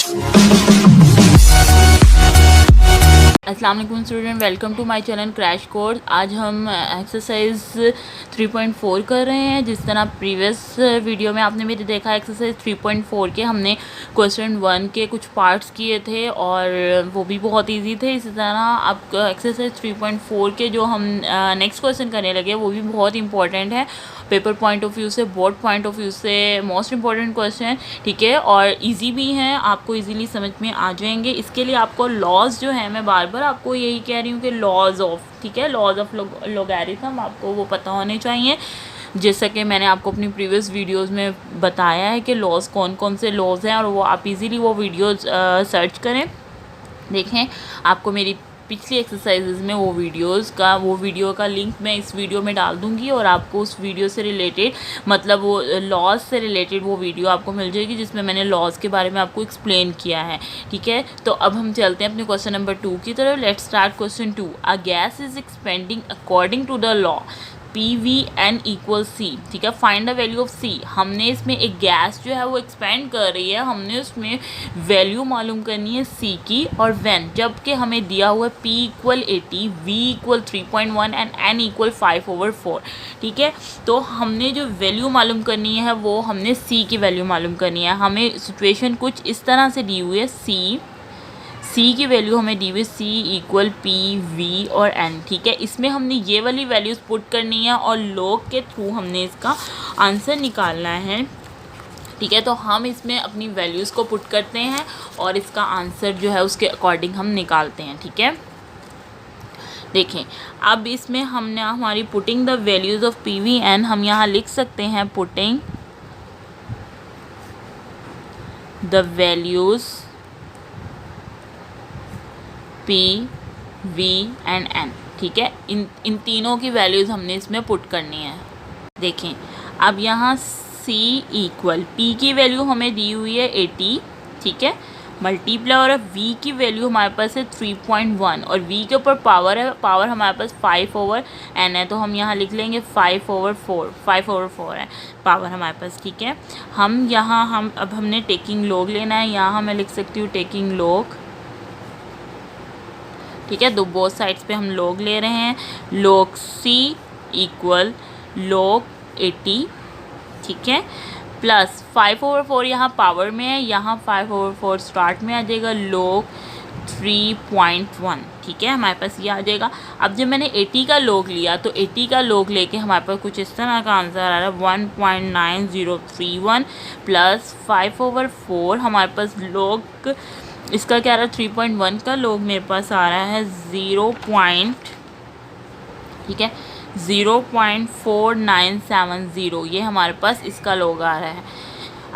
अस्सलाम वालेकुम student, welcome to my channel crash course. आज हम एक्सरसाइज 3.4 कर रहे हैं। जिस तरह प्रीवियस वीडियो में आपने मेरे देखा एक्सरसाइज 3.4 के हमने क्वेश्चन 1 के कुछ पार्ट्स किए थे और वो भी बहुत इजी थे। इसी तरह अब एक्सरसाइज 3.4 के जो हम नेक्स्ट क्वेश्चन करने लगे वो भी बहुत इंपॉर्टेंट है, पेपर पॉइंट ऑफ व्यू से, बोर्ड पॉइंट ऑफ व्यू से मोस्ट इंपॉर्टेंट क्वेश्चन, ठीक है, और इजी भी हैं, आपको इजीली समझ में आ जाएंगे। इसके लिए आपको लॉज जो है, मैं बार बार आपको यही कह रही हूँ कि लॉज ऑफ, ठीक है, लॉज ऑफ लॉगरिथम आपको वो पता होने चाहिए। जैसा कि मैंने आपको अपनी प्रीवियस वीडियोस में बताया है कि लॉज कौन कौन से लॉज हैं, और वो आप इजीली वो वीडियोस सर्च करें, देखें। आपको मेरी पिछली एक्सरसाइजेज में वो वीडियो का लिंक मैं इस वीडियो में डाल दूंगी और आपको उस वीडियो से रिलेटेड, मतलब वो लॉज से रिलेटेड वो वीडियो आपको मिल जाएगी जिसमें मैंने लॉज के बारे में आपको एक्सप्लेन किया है, ठीक है। तो अब हम चलते हैं अपने क्वेश्चन नंबर 2 की तरफ। Let's start question 2। A gas is expanding according to the law PVN equal C, ठीक है। Find the value of C। हमने इसमें एक गैस जो है वो एक्सपेंड कर रही है, हमने उसमें वैल्यू मालूम करनी है C की और व्हेन, जबकि हमें दिया हुआ है P equal 80, V equal 3.1 and N equal 5/4, ठीक है। तो हमने जो वैल्यू मालूम करनी है वो हमने C की वैल्यू मालूम करनी है। हमें सिचुएशन कुछ इस तरह से दी हुई है, C की वैल्यू हमें दी हुई C इक्वल P, V और N, ठीक है। इसमें हमने ये वाली वैल्यूज़ पुट करनी है और लॉग के थ्रू हमने इसका आंसर निकालना है, ठीक है। तो हम इसमें अपनी वैल्यूज़ को पुट करते हैं और इसका आंसर जो है उसके अकॉर्डिंग हम निकालते हैं, ठीक है। देखें, अब इसमें हमने हमारी putting the values of PVN हम यहाँ लिख सकते हैं, putting the values P, V and N, ठीक है। इन तीनों की वैल्यूज़ हमने इसमें पुट करनी है। देखें, अब यहाँ C इक्वल P की वैल्यू हमें दी हुई है 80, ठीक है, मल्टीप्लाई और V की वैल्यू हमारे पास है 3.1 और V के ऊपर पावर है, पावर हमारे पास 5/n है, तो हम यहाँ लिख लेंगे 5/4 है पावर हमारे पास, ठीक है। अब हमने टेकिंग लॉग लेना है, यहाँ मैं लिख सकती हूँ टेकिंग लॉग, ठीक है। दो बोथ साइड्स पे हम लॉग ले रहे हैं। लॉग C इक्वल लॉग 80, ठीक है, प्लस 5/4 यहाँ पावर में है, यहाँ 5/4 स्टार्ट में आ जाएगा, लॉग 3.1, ठीक है, हमारे पास ये आ जाएगा। अब जब मैंने 80 का लॉग लिया तो 80 का लॉग लेके हमारे पास कुछ इस तरह का आंसर आ रहा है 1.9031 प्लस 5/4 हमारे पास लॉग इसका क्या आ रहा है 3.1 का लॉग मेरे पास आ रहा है 0.4970, ये हमारे पास इसका लॉग आ रहा है।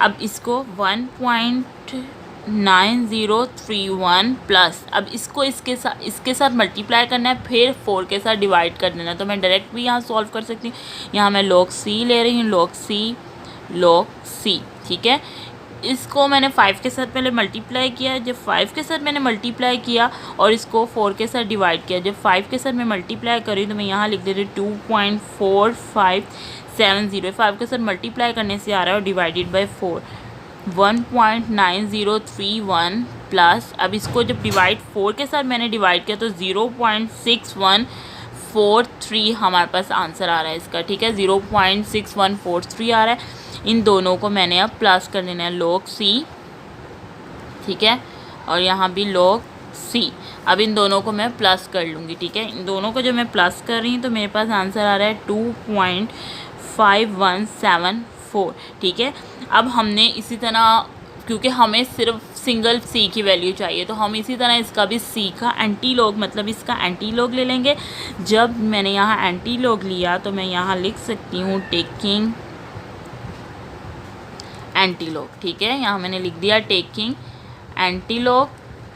अब इसको 1.9031 प्लस, अब इसको इसके साथ मल्टीप्लाई करना है, फिर 4 के साथ डिवाइड कर देना है। तो मैं डायरेक्ट भी यहाँ सॉल्व कर सकती हूँ। यहाँ मैं log C ले रही हूँ, log C, ठीक है। इसको मैंने 5 के साथ पहले मल्टीप्लाई किया, जब 5 के साथ मैंने मल्टीप्लाई किया और इसको 4 के साथ डिवाइड किया, जब 5 के साथ मैं मल्टीप्लाई करी तो मैं यहाँ लिख देती 2.4570, 5 के साथ मल्टीप्लाई करने से आ रहा है और डिवाइडेड बाय 4 1.9031 प्लस, अब इसको जब 4 के साथ मैंने डिवाइड किया तो 0.6143 हमारे पास आंसर आ रहा है इसका, ठीक है, 0.6143 आ रहा है। इन दोनों को मैंने अब प्लस कर देना है, log C, ठीक है, और यहाँ भी log C। अब इन दोनों को मैं प्लस कर लूँगी, ठीक है। इन दोनों को जब मैं प्लस कर रही हूँ तो मेरे पास आंसर आ रहा है 2.5174, ठीक है। अब हमने इसी तरह, क्योंकि हमें सिर्फ सिंगल C की वैल्यू चाहिए, तो हम इसी तरह इसका भी C का एंटी लॉग, मतलब इसका एंटी लॉग ले लेंगे। जब मैंने यहाँ एंटी लॉग लिया तो मैं यहाँ लिख सकती हूँ टेकिंग एंटी लॉग, ठीक है, यहाँ मैंने लिख दिया टेकिंग एंटी लॉग,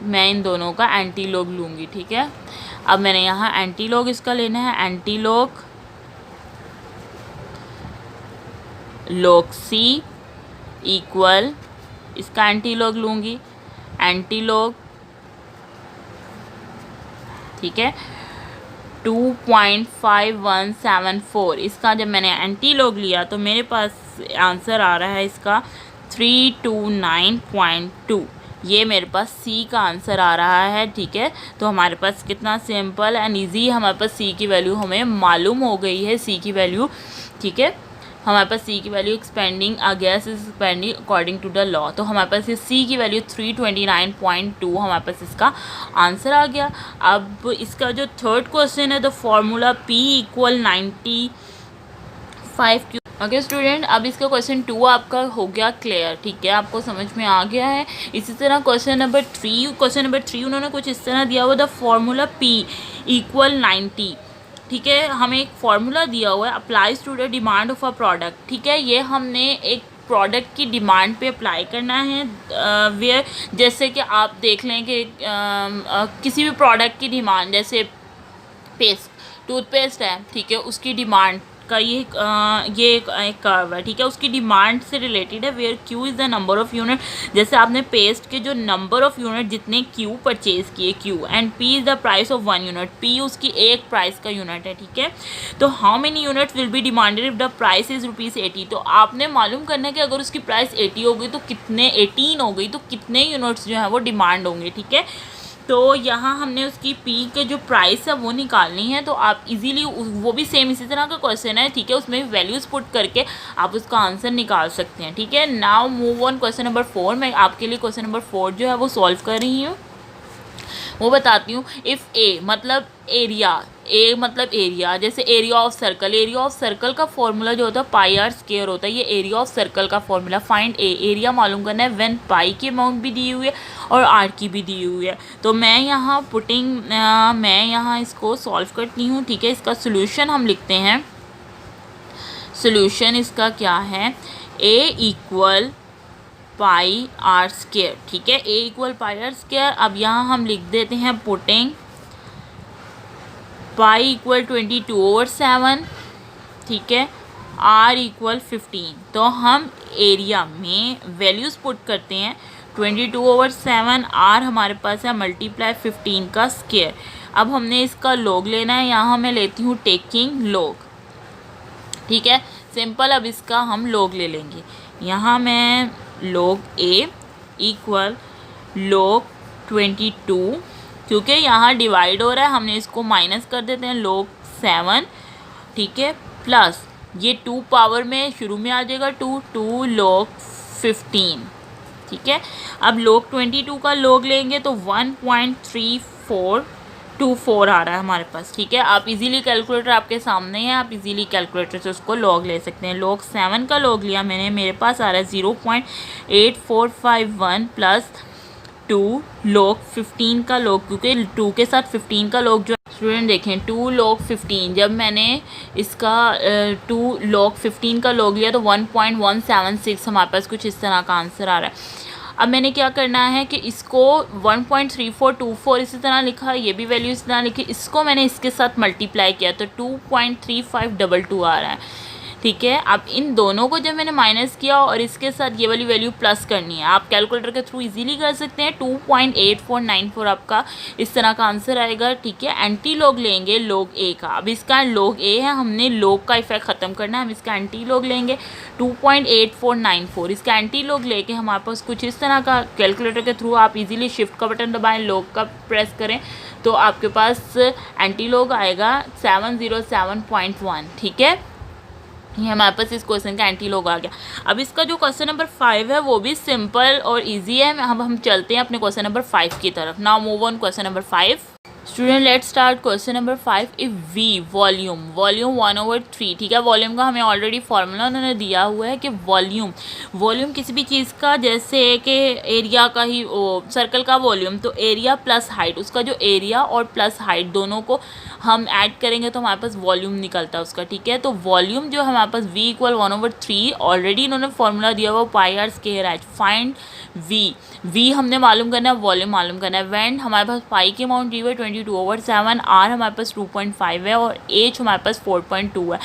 मैं इन दोनों का एंटी लॉग लूँगी, ठीक है। अब मैंने यहाँ एंटी लॉग इसका लेना है, anti log log C equal, इसका एंटी लॉग लूँगी, एंटी लॉग, ठीक है, 2.5174, इसका जब मैंने एंटी लॉग लिया तो मेरे पास आंसर आ रहा है इसका 329.2, ये मेरे पास सी का आंसर आ रहा है, ठीक है। तो हमारे पास कितना सिंपल एंड ईजी, हमारे पास सी की वैल्यू हमें मालूम हो गई है, सी की वैल्यू, ठीक है। हमारे पास सी की value expanding a gas is expanding according to the law, तो हमारे पास ये सी की वैल्यू 329.2 हमारे पास इसका आंसर आ गया। अब इसका जो थर्ड क्वेश्चन है, the formula P = 95Q। Okay student, अब इसका क्वेश्चन 2 आपका हो गया क्लियर, ठीक है, आपको समझ में आ गया है। इसी तरह क्वेश्चन नंबर 3 उन्होंने कुछ इस तरह दिया हुआ, द फॉर्मूला P = 90, ठीक है। हमें एक फार्मूला दिया हुआ है, applies to the demand of a product, ठीक है। ये हमने एक प्रोडक्ट की डिमांड पे अप्लाई करना है, वेयर जैसे कि आप देख लें कि किसी भी प्रोडक्ट की डिमांड, जैसे टूथपेस्ट है, ठीक है, उसकी डिमांड का ये एक कर्व है, ठीक है, उसकी डिमांड से रिलेटेड है, where Q is the number of unit. जैसे आपने पेस्ट के जो नंबर ऑफ यूनिट जितने क्यू परचेज किए, Q, and P is the price of 1 unit, P उसकी एक प्राइस का यूनिट है, ठीक है। तो how many units will be demanded if the price is ₹80। तो आपने मालूम करना है कि अगर उसकी प्राइस 80 हो गई तो कितने, 18 हो गई तो कितने यूनिट्स जो है वो डिमांड होंगे, ठीक है। तो यहाँ हमने उसकी पी के जो प्राइस है वो निकालनी है, तो आप इजीली वो भी सेम इसी तरह का क्वेश्चन है, ठीक है, उसमें वैल्यूज़ पुट करके आप उसका आंसर निकाल सकते हैं, ठीक है। Now move on question number 4। मैं आपके लिए क्वेश्चन नंबर 4 जो है वो सॉल्व कर रही हूँ, वो बताती हूँ। इफ़ ए मतलब एरिया, ए मतलब एरिया, जैसे area of circle, area of circle का फॉर्मूला जो होता है πr² होता है, ये एरिया ऑफ सर्कल का फॉर्मूला। फाइंड ए, एरिया मालूम करना है व्हेन पाई की अमाउंट भी दी हुई है और आर की भी दी हुई है। तो मैं यहाँ मैं यहाँ इसको सॉल्व करती हूँ, ठीक है। इसका सोल्यूशन हम लिखते हैं, सोल्यूशन इसका क्या है, A = πr², ठीक है, A = πr²। अब यहाँ हम लिख देते हैं पुटिंग पाई = 22/7, ठीक है, r = 15। तो हम एरिया में वैल्यूज़ पुट करते हैं, 22/7, r हमारे पास है मल्टीप्लाई 15 का स्क्वायर। अब हमने इसका लॉग लेना है, यहाँ मैं लेती हूँ टेकिंग लॉग, ठीक है, सिंपल। अब इसका हम लॉग ले लेंगे, यहाँ मैं log A = log 22, क्योंकि यहाँ डिवाइड हो रहा है हमने इसको माइनस कर देते हैं, log 7, ठीक है, प्लस ये 2 पावर में शुरू में आ जाएगा 2 log 15, ठीक है। अब log 22 का log लेंगे तो 1.3424 आ रहा है हमारे पास, ठीक है। आप इजीली कैलकुलेटर आपके सामने है, आप इजीली कैलकुलेटर से उसको लॉग ले सकते हैं। log 7 का लॉग लिया मैंने, मेरे पास आ रहा है 0.8451 प्लस 2 log 15 का लॉग, क्योंकि 2 के साथ 15 का लॉग जो स्टूडेंट देखें 2 log 15, जब मैंने इसका 2 log 15 का लॉग लिया तो 1.176 हमारे पास कुछ इस तरह का आंसर आ रहा है। अब मैंने क्या करना है कि इसको 1.3424 इसी तरह लिखा, ये भी वैल्यू इस तरह लिखी, इसको मैंने इसके साथ मल्टीप्लाई किया तो 2.3522 आ रहा है, ठीक है। अब इन दोनों को जब मैंने माइनस किया और इसके साथ ये वाली वैल्यू प्लस करनी है, आप कैलकुलेटर के थ्रू इजीली कर सकते हैं। 2.8494 आपका इस तरह का आंसर आएगा, ठीक है। एंटी लॉग लेंगे log A का, अब इसका log A है, हमने log का इफेक्ट ख़त्म करना है, हम इसका एंटी लॉग लेंगे 2.8494, इसका एंटी लॉग लेके हमारे पास कुछ इस तरह का, कैलकुलेटर के थ्रू आप इजीली शिफ्ट का बटन दबाएं, log का प्रेस करें तो आपके पास एंटी लॉग आएगा 707.1, ठीक है। ये हमारे पास इस क्वेश्चन का एंटी लॉग आ गया। अब इसका जो क्वेश्चन नंबर 5 है वो भी सिंपल और इजी है। अब हम चलते हैं अपने क्वेश्चन नंबर 5 की तरफ। Now move on question number 5। Student let's start question number 5। If V volume 1/3, ठीक है, वॉल्यूम का हमें ऑलरेडी फार्मूला उन्होंने दिया हुआ है कि वॉल्यूम किसी भी चीज़ का, जैसे कि एरिया का ही सर्कल का वॉल्यूम, तो एरिया प्लस हाइट, उसका जो एरिया और प्लस हाइट दोनों को हम ऐड करेंगे तो हमारे पास वॉल्यूम निकलता है उसका, ठीक है। तो वॉल्यूम जो हमारे पास V = 1/3, ऑलरेडी इन्होंने फार्मूला दिया हुआ πr²। फाइंड V हमने मालूम करना है, वॉल्यूम मालूम करना है। व्हेन हमारे पास पाई की अमाउंट दी हुई है 22/7, आर हमारे पास 2.5 है और एच हमारे पास 4.2 है।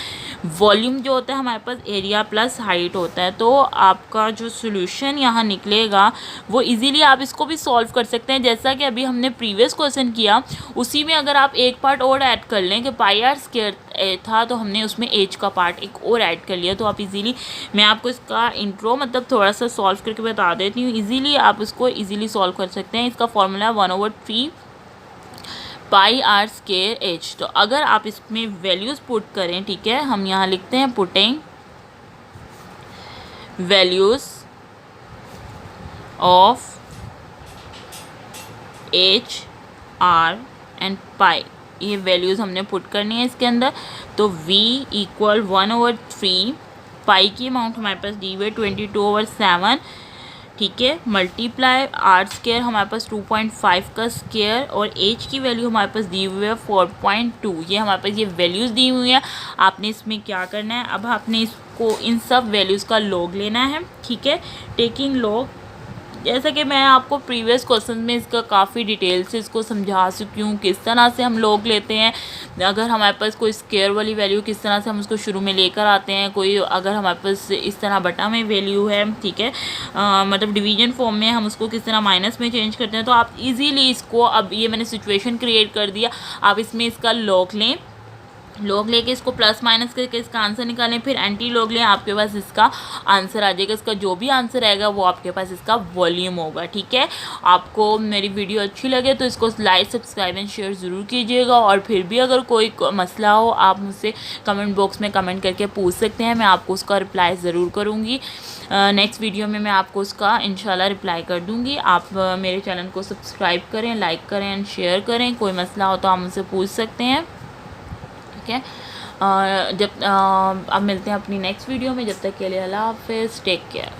वॉल्यूम जो होता है हमारे पास एरिया प्लस हाइट होता है। तो आपका जो सोल्यूशन यहाँ निकलेगा वो इजीली आप इसको भी सॉल्व कर सकते हैं, जैसा कि अभी हमने प्रीवियस क्वेश्चन किया उसी में अगर आप एक पार्ट और ऐड कर लें कि पाई आर स्क्वायर था तो हमने उसमें एच का पार्ट एक और ऐड कर लिया। तो आप इजीली, मैं आपको इसका इंट्रो मतलब थोड़ा सा सॉल्व करके बता देती हूँ, इजीली आप इसको इजीली सॉल्व कर सकते हैं। इसका formula 1/3 pi R square H. तो अगर आप इसमें वैल्यूज़ पुट करें, ठीक है, हम यहाँ लिखते हैं putting values of H R and pi, ये वैल्यूज़ हमने पुट करनी है इसके अंदर। तो v इक्वल 1/3 पाई की अमाउंट हमारे पास दी हुई है 22/7, ठीक है, मल्टीप्लाई आर स्क्वायर हमारे पास 2.5 का स्क्वायर और एच की वैल्यू हमारे पास दी हुई है 4.2। ये हमारे पास ये वैल्यूज़ दी हुई है। आपने इसमें क्या करना है, अब आपने इसको इन सब वैल्यूज़ का लॉग लेना है, ठीक है, टेकिंग लॉग, जैसा कि मैं आपको प्रीवियस क्वेश्चन में इसका काफ़ी डिटेल से इसको समझा चुकी हूँ किस तरह से हम लॉग लेते हैं। अगर हमारे पास कोई स्क्वायर वाली वैल्यू किस तरह से हम उसको शुरू में लेकर आते हैं, कोई अगर हमारे पास इस तरह बटा में वैल्यू है, ठीक है, मतलब डिवीजन फॉर्म में हम उसको किस तरह माइनस में चेंज करते हैं। तो आप इजीली इसको, अब ये मैंने सिचुएशन क्रिएट कर दिया, आप इसमें इसका लॉग लें, लॉग लेके इसको प्लस माइनस करके इसका आंसर निकालें, फिर एंटी लॉग लें, आपके पास इसका आंसर आ जाएगा। इसका जो भी आंसर आएगा वो आपके पास इसका वॉल्यूम होगा, ठीक है। आपको मेरी वीडियो अच्छी लगे तो इसको लाइक सब्सक्राइब एंड शेयर ज़रूर कीजिएगा, और फिर भी अगर कोई मसला हो आप मुझसे कमेंट बॉक्स में कमेंट करके पूछ सकते हैं, मैं आपको उसका रिप्लाई ज़रूर करूँगी। नेक्स्ट वीडियो में मैं आपको उसका इंशाल्लाह रिप्लाई कर दूँगी। आप मेरे चैनल को सब्सक्राइब करें, लाइक करें एंड शेयर करें। कोई मसला हो तो आप मुझसे पूछ सकते हैं, ठीक है। अब मिलते हैं अपनी नेक्स्ट वीडियो में, जब तक के लिए अल्लाह हाफ़िज़, टेक केयर।